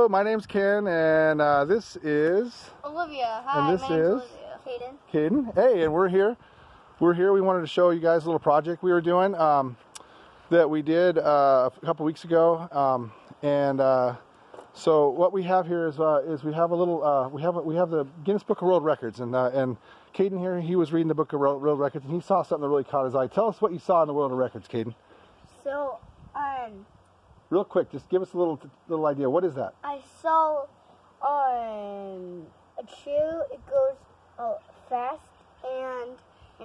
my name's Ken, and this is Olivia. Hi, and this my name's is Olivia. Caden. Hey, and we're here. We wanted to show you guys a little project we were doing that we did a couple weeks ago, so what we have here is we have a little we have the Guinness Book of World Records, and Caden here, he was reading the Book of World Records, and he saw something that really caught his eye. Tell us what you saw in the World of Records, Caden. So, real quick, just give us a little idea. What is that? I saw a chew. It goes fast, and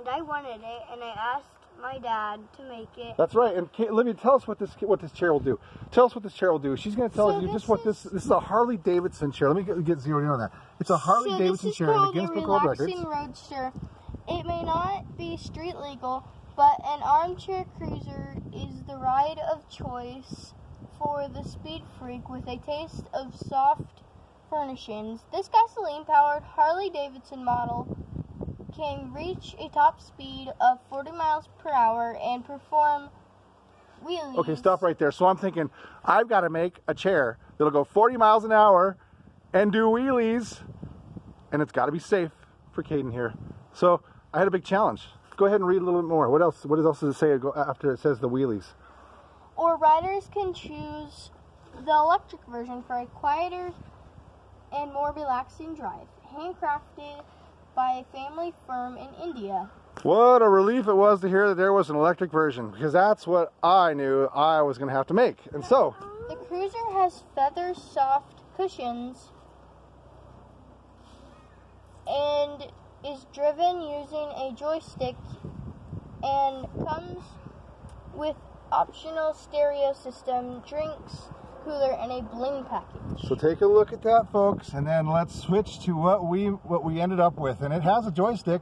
I wanted it, and I asked my dad to make it. That's right. And Olivia, tell us what this chair will do. Tell us what this chair will do. She's going to tell us just what this is. A Harley-Davidson chair. Let me get zeroed in on that. It's a Harley-Davidson chair in the Guinness Book of World Records. Roadster. It may not be street legal, but an armchair cruiser is the ride of choice for the speed freak with a taste of soft furnishings. This gasoline-powered Harley-Davidson model can reach a top speed of 40 miles per hour and perform wheelies. Okay, stop right there. So I'm thinking, I've got to make a chair that'll go 40 miles an hour and do wheelies, and it's got to be safe for Caden here. So I had a big challenge. Go ahead and read a little bit more. What else does it say after it says the wheelies? Or riders can choose the electric version for a quieter and more relaxing drive. Handcrafted by a family firm in India. What a relief it was to hear that there was an electric version, because that's what I knew I was going to have to make. And so the cruiser has feather soft cushions and is driven using a joystick and comes with optional stereo system, drinks, cooler, and a bling package. So take a look at that, folks, and then let's switch to what we ended up with. And it has a joystick.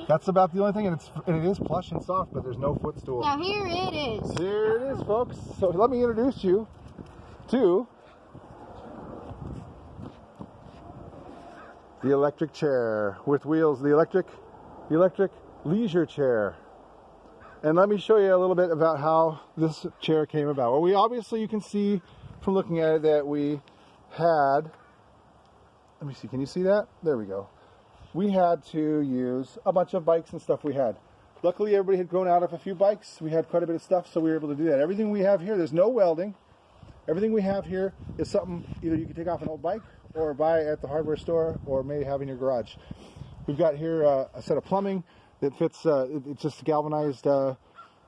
That's about the only thing, and it is plush and soft, but there's no footstool. Now here it is. Here it is, folks. So let me introduce you to the electric chair with wheels, the electric leisure chair. And let me show you a little bit about how this chair came about. Well, you can see from looking at it that we had, let me see, can you see that? There we go. We had to use a bunch of bikes and stuff we had. Luckily, everybody had grown out of a few bikes. We had quite a bit of stuff, so we were able to do that. Everything we have here, there's no welding. Everything we have here is something either you can take off an old bike or buy at the hardware store or maybe have in your garage. We've got here a set of plumbing that fits, it's just galvanized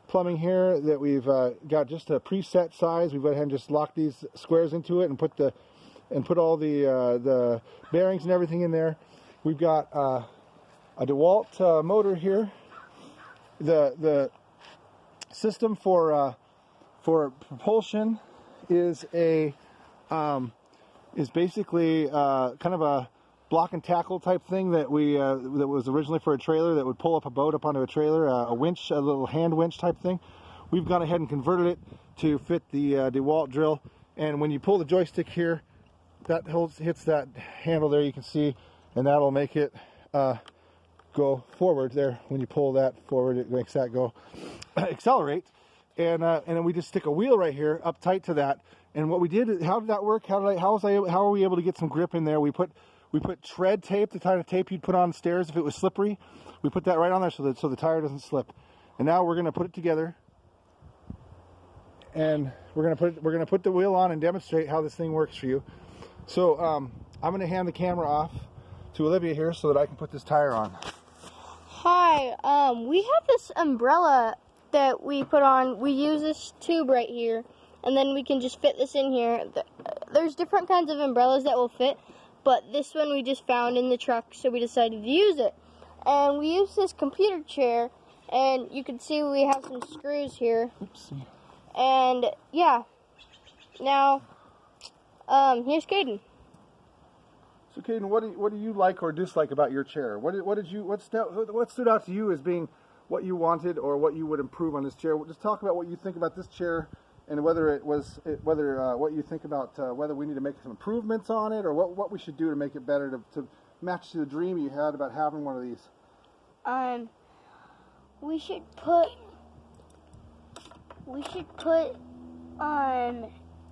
plumbing here that we've got just a preset size. We've got ahead and just locked these squares into it and put all the bearings and everything in there. We've got a DeWalt motor here. The system for propulsion is basically kind of a block and tackle type thing that that was originally for a trailer that would pull up a boat up onto a trailer, a winch, a little hand winch type thing. We've gone ahead and converted it to fit the DeWalt drill, and when you pull the joystick here, that hits that handle there, you can see, and that'll make it go forward there. When you pull that forward, it makes that go accelerate, and then we just stick a wheel right here up tight to that. And what we did, how did that work? How are we able to get some grip in there? We put tread tape, the kind of tape you'd put on stairs if it was slippery. We put that right on there so the tire doesn't slip. And now we're going to put it together, and we're going to put the wheel on and demonstrate how this thing works for you. So I'm going to hand the camera off to Olivia here so that I can put this tire on. Hi, we have this umbrella that we put on. We use this tube right here, and then we can just fit this in here. There's different kinds of umbrellas that will fit, but this one we just found in the truck, so we decided to use it. And we use this computer chair, and you can see we have some screws here. Oopsie. And yeah, now here's Caden. So Caden, what do you like or dislike about your chair? What stood out to you as being what you wanted or what you would improve on this chair? Just talk about what you think about this chair, and what you think about whether we need to make some improvements on it, or what we should do to make it better to match to the dream you had about having one of these. We should put a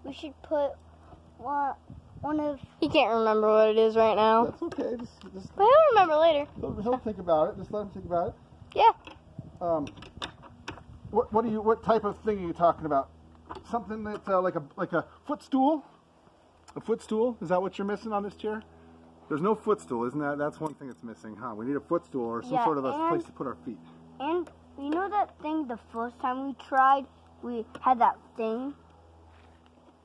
we should put one of. He can't remember what it is right now. That's okay. But he'll remember later. He'll think about it. Just let him think about it. Yeah. What type of thing are you talking about? Something that's like a footstool? A footstool? Is that what you're missing on this chair? There's no footstool, isn't that? That's one thing that's missing, huh? We need a footstool or some sort of a place to put our feet. And you know that thing the first time we tried? We had that thing.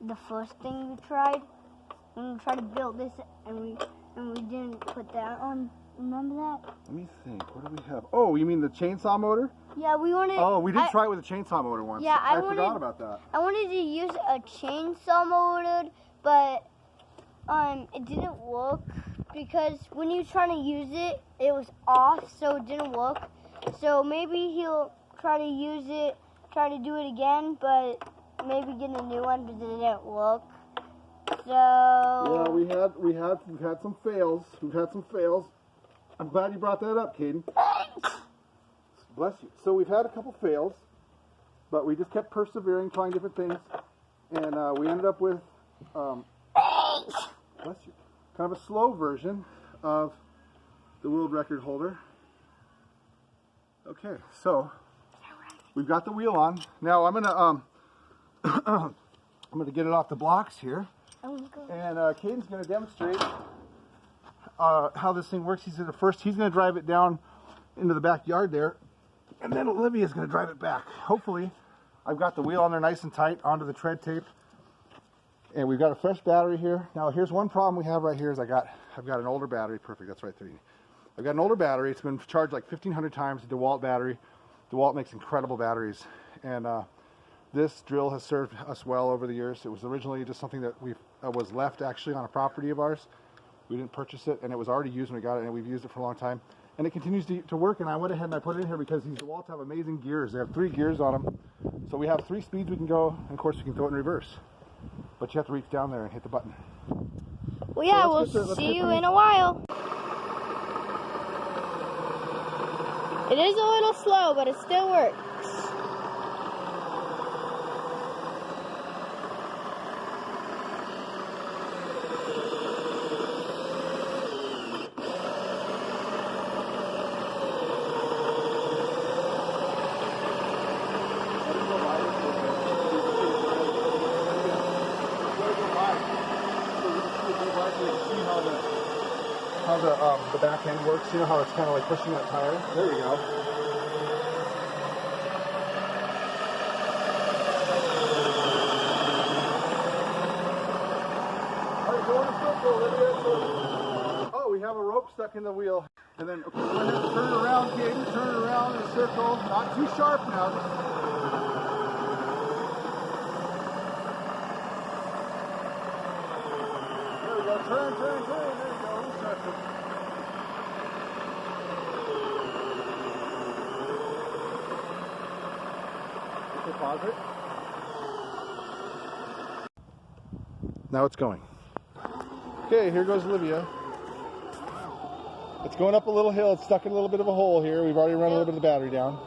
The first thing we tried? When we tried to build this and we didn't put that on. Remember that? Let me think. What do we have? Oh, you mean the chainsaw motor? Yeah, we wanted... Oh, we did try it with a chainsaw motor once. Yeah, I forgot about that. I wanted to use a chainsaw motor, but it didn't work because when you were trying to use it, it was off, so it didn't work. So maybe he'll try to use it, try to do it again, but maybe get a new one, but it didn't work. So... Yeah, we've had some fails. We've had some fails. I'm glad you brought that up, Caden. Bless you. So we've had a couple fails, but we just kept persevering, trying different things, and we ended up with, bless you, kind of a slow version of the world record holder. Okay, so we've got the wheel on. Now I'm gonna I'm gonna get it off the blocks here, and Caden's gonna demonstrate how this thing works. He's going to drive it down into the backyard there, and then Olivia's going to drive it back. Hopefully, I've got the wheel on there nice and tight onto the tread tape, and we've got a fresh battery here. Now, here's one problem we have right here is I've got an older battery. Perfect, that's right, 3. I've got an older battery. It's been charged like 1,500 times. A DeWalt battery. DeWalt makes incredible batteries, and this drill has served us well over the years. It was originally just something that was left actually on a property of ours. We didn't purchase it, and it was already used when we got it, and we've used it for a long time. And it continues to work, and I went ahead and I put it in here because these DeWalts have amazing gears. They have 3 gears on them. So we have 3 speeds we can go, and of course we can throw it in reverse. But you have to reach down there and hit the button. Well, yeah, we'll see you in a while. It is a little slow, but it still works. How the back end works, you know how it's kind of like pushing that tire? There we go. Alright, go in a circle, Olivia. Oh, we have a rope stuck in the wheel. And then, okay, go ahead and turn it around, Caden. Turn it around in a circle. Not too sharp now. There we go. Turn. There you go. Pause it. Now it's going. Okay, here goes Olivia. It's going up a little hill. It's stuck in a little bit of a hole here. We've already run a little bit of the battery down.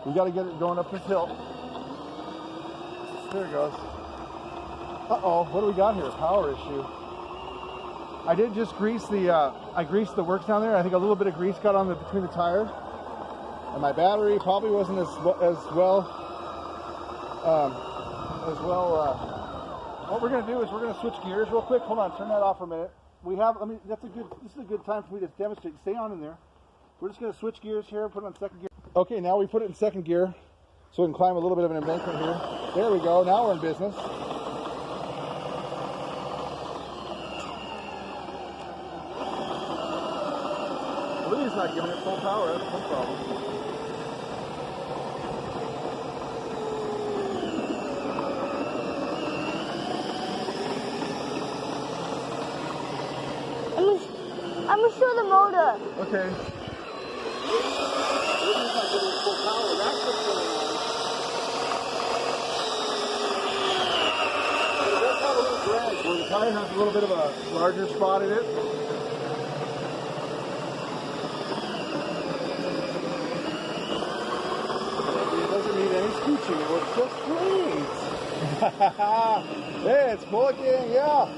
We've got to get it going up this hill. There it goes. Uh-oh, what do we got here? Power issue. I did just grease I greased the works down there. I think a little bit of grease got on between the tires. And my battery probably wasn't as well. What we're going to do is we're going to switch gears real quick. Hold on, turn that off for a minute. This is a good time for me to demonstrate. Stay on in there. We're just going to switch gears here, put it on second gear. Okay, now we put it in second gear so we can climb a little bit of an embankment here. There we go. Now we're in business. Olivia's not giving it full power. That's no problem. I'm gonna show the motor. Okay. Olivia's not giving it full power. That's what's going on. It does have a little drag where the tire has a little bit of a larger spot in it. It doesn't need any scooching. It works just great. Hey, it's Mulligan, yeah.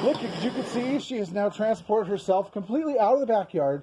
Look, as you can see, she has now transported herself completely out of the backyard